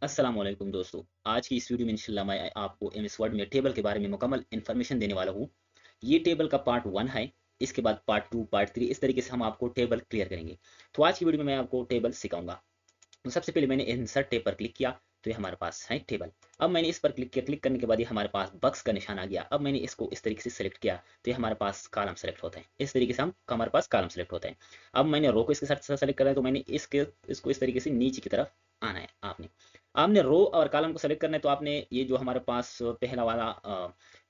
अस्सलाम वालेकुम दोस्तों। आज की इस वीडियो में इंशाल्लाह मैं आपको एमएस वर्ड में टेबल के बारे में मुकम्मल इन्फॉर्मेशन देने वाला हूँ। ये टेबल का पार्ट 1 है। इसके बाद पार्ट 2, पार्ट 3 इस तरीके से हम आपको टेबल क्लियर करेंगे। तो आज की वीडियो में मैं आपको टेबल सिखाऊंगा। तो सबसे पहले मैंने इंसर्ट टैब पर क्लिक किया, तो ये हमारे पास है टेबल। अब मैंने इस पर क्लिक किया, क्लिक करने के बाद ये हमारे पास बक्स का निशान आ गया। अब मैंने इसको इस तरीके से सेलेक्ट किया, तो ये हमारे पास कॉलम सेलेक्ट होता है। इस तरीके से हमारे पास कॉलम सेलेक्ट होता है। अब मैंने रो को इसके साथ सेलेक्ट करा है, तो मैंने इसको इस तरीके से नीचे की तरफ आना है। आपने आपने रो और कॉलम को सेलेक्ट करना है, तो आपने ये जो हमारे पास पहला वाला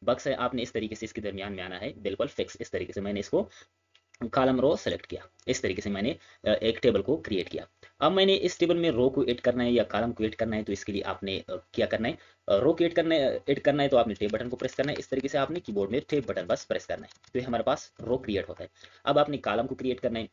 बक्स है, आपने इस तरीके से इसके दरमियान में आना है, बिल्कुल फिक्स। इस तरीके से मैंने इसको कॉलम रो सेलेक्ट किया। इस तरीके से मैंने एक टेबल को क्रिएट किया। अब मैंने इस टेबल में रो को ऐड करना है या कॉलम को ऐड करना है, तो इसके लिए आपने क्या करना है, रो को ऐड करना है तो आपने टेब बटन को प्रेस करना है। इस तरीके से आपने कीबोर्ड में टेब बटन बस प्रेस करना है, तो ये हमारे पास रो क्रिएट होता है। अब आपने कॉलम को क्रिएट करना है,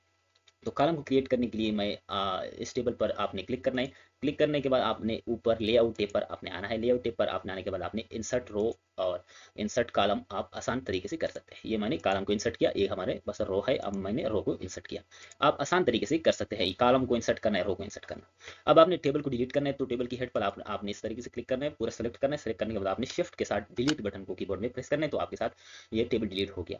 तो कॉलम को क्रिएट करने के लिए मैं इस टेबल पर आपने क्लिक करना है। क्लिक करने के बाद आपने ऊपर लेआउट टेब पर आपने आना है। लेआउट टेब पर आपने आने के बाद आपने इंसर्ट रो और इंसर्ट कॉलम आप आसान तरीके से कर सकते हैं। ये मैंने कॉलम को इंसर्ट किया, ये हमारे बस रो है। अब मैंने रो को इंसर्ट किया। आप आसान तरीके से कर सकते हैं, कॉलम को इंसर्ट करना है, रो को इंसर्ट करना। अब आपने टेबल को डिलीट करना है, तो टेबल की हेड पर आपने इस तरीके से क्लिक करना है, पूरा सेलेक्ट करना है। सेलेक्ट करने के बाद आपने शिफ्ट के साथ डिलीट बटन को कीबोर्ड में प्रेस करना है, तो आपके साथ ये टेबल डिलीट हो गया।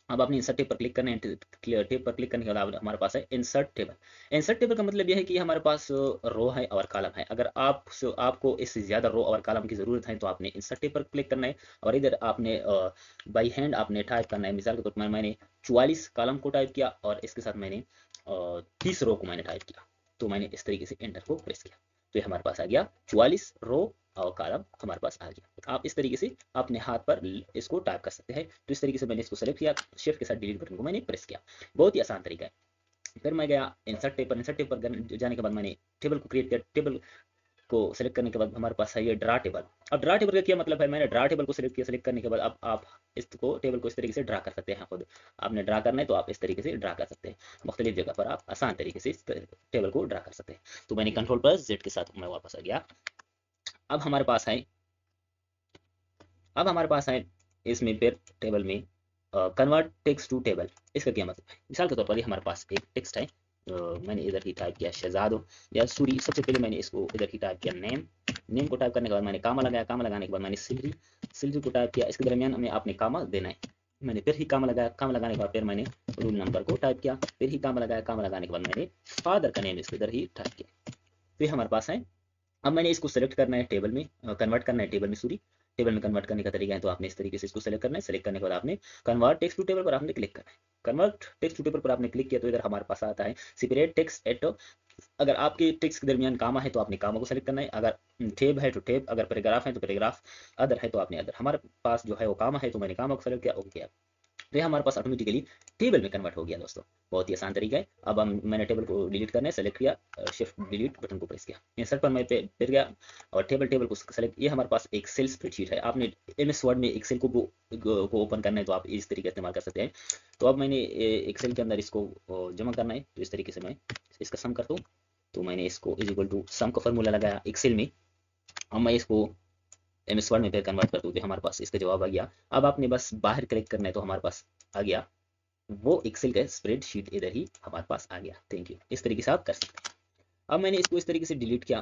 अब आपने इंसर्ट टेब पर क्लिक करना है। टेब पर क्लिक करने के बाद हमारे पास है इंसर्ट टेबल। इंसर्ट टेबल का मतलब यह है कि हमारे पास रो है और कॉलम है। अगर आपको इससे ज़्यादा रो और कॉलम की ज़रूरत है, तो आपने इंसर्ट टेब पर क्लिक करना है और इधर आपने बाई हैंड आपने टाइप करना है। मिसाल के तौर पर मैंने 44 कॉलम को टाइप किया और इसके साथ मैंने 30 रो को मैंने टाइप किया, तो मैंने इस तरीके से एंटर को प्रेस किया, तो ये हमारे पास आ गया 44 रो और कॉलम हमारे पास आ गया। आप इस तरीके से अपने हाथ पर इसको टाइप कर सकते हैं। तो इस तरीके से मैंने इसको सेलेक्ट किया, शिफ्ट के साथ डिलीट बटन को मैंने प्रेस किया। बहुत ही आसान तरीका है। फिर मैं गया इंसर्ट टेब पर। इंसर्ट टेब पर जाने के बाद मैंने टेबल को क्रिएट किया। टेबल को सेलेक्ट करने के बाद हमारे पास है ये ड्रा टेबल। अब ड्रा टेबल का क्या मतलब है, मैंने ड्रा टेबल को सेलेक्ट किया। सेलेक्ट करने के बाद अब आप इसको टेबल को इस तरीके से ड्रा कर सकते हैं खुद। आपने ड्रा करना है तो आप इस तरीके से ड्रा कर सकते हैं। मुख्तलिफ जगह पर आप आसान तरीके से इस टेबल को ड्रा कर सकते हैं। तो मैंने कंट्रोल प्लस जेड के साथ मैं वापस आ गया। अब हमारे पास है अब हमारे पास है इसमें फिर टेबल में कन्वर्ट टेक्स्ट टू टेबल। इसका क्या मतलब है, मिसाल के तौर पर ये हमारे पास एक टेक्स्ट है। मैंने इधर ही टाइप किया शहजादो या सूरी। सबसे पहले मैंने इसको इधर ही टाइप किया नेम। नेम को टाइप करने के बाद मैंने कामा लगाया। कामा लगाने के बाद मैंने सिलरी। सिलरी को टाइप किया। इसके दरमियान में आपने कामा देना है। मैंने फिर ही कामा लगाया। कामा लगाने के बाद फिर मैंने रूल नंबर को टाइप किया। फिर ही कामा लगाया। कामा लगाने के बाद मैंने फादर का नेम इसके इधर ही टाइप किया। फिर हमारे पास है, अब मैंने इसको सेलेक्ट करना है टेबल में, कन्वर्ट करना है टेबल में। सॉरी, टेबल में कन्वर्ट करने का तरीका है, तो आपने इस तरीके से इसको सेलेक्ट करना है। सेलेक्ट करने के बाद आपने कन्वर्ट टेक्स्ट टू टेबल पर आपने क्लिक करना है। कन्वर्ट टेक्स्ट टू टेबल पर आपने क्लिक किया, तो इधर हमारे पास आता है सेपरेट टेक्स्ट एट। अगर आपके टेक्स्ट के दरमियान कामा है तो आपने कामा को सेलेक्ट करना है। अगर टेब है तो टेब, अगर पैराग्राफ है तो पैराग्राफ, अदर है तो आपने अदर। हमारे पास जो है वो कामा है, तो मैंने कामा को सेलेक्ट किया, ओके। तो ये हमारे पास ऑटोमेटिकली टेबल में कन्वर्ट हो गया दोस्तों। बहुत ही आसान तरीका है। अब मैंने टेबल को डिलीट करना है, सेलेक्ट किया, शिफ्ट डिलीट बटन को प्रेस किया, इंसर्ट पर मैं फिर गया और टेबल को सेलेक्ट। ये हमारे पास एक सेल स्प्रेडशीट है। आपने एमएस वर्ड में एक्सेल को ओपन करना है, तो आप इस तरीके से इस्तेमाल कर सकते हैं। तो अब मैंने एक्सेल के अंदर इसको जमा करना है, तो इस तरीके से मैं इसका सम करता हूँ। तो मैंने इसको इज इक्वल टू सम का फॉर्मूला लगाया एक्सेल में। अब मैं इसको एमएस वर्ड में फिर कन्वर्ट कर दूँ, तो हमारे पास इसका जवाब आ गया। अब आपने बस बाहर क्लिक करना है, तो हमारे पास आ गया वो एक्सेल का स्प्रेडशीट, इधर ही हमारे पास आ गया। Thank you. इस तरीके से आप कर सकते हैं। अब मैंने इसको इस तरीके से डिलीट किया।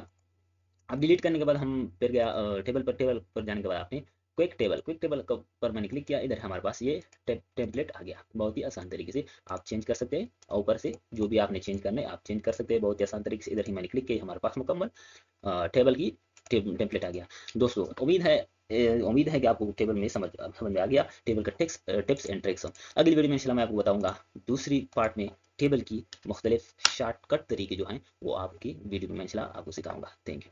अब डिलीट करने के बाद हम फिर गया टेबल पर जाने के बाद आपने क्विक टेबल पर मैंने क्लिक किया। इधर हमारे पास ये टेम्पलेट आ गया। बहुत ही आसान तरीके से आप चेंज कर सकते हैं, और ऊपर से जो भी आपने चेंज करना है आप चेंज कर सकते हैं बहुत ही आसान तरीके से। इधर ही मैंने क्लिक किया, हमारे पास मुकम्मल टेबल की टेम्पलेट आ गया। दोस्तों उम्मीद है कि आपको टेबल में समझ में आ गया, टेबल का टिप्स एंड ट्रिक्स। अगली वीडियो में इंशाल्लाह मैं आपको बताऊंगा दूसरी पार्ट में टेबल की मुख्तलिफ शॉर्टकट तरीके जो हैं वो आपकी वीडियो में इंशाल्लाह आपको सिखाऊंगा। Thank you.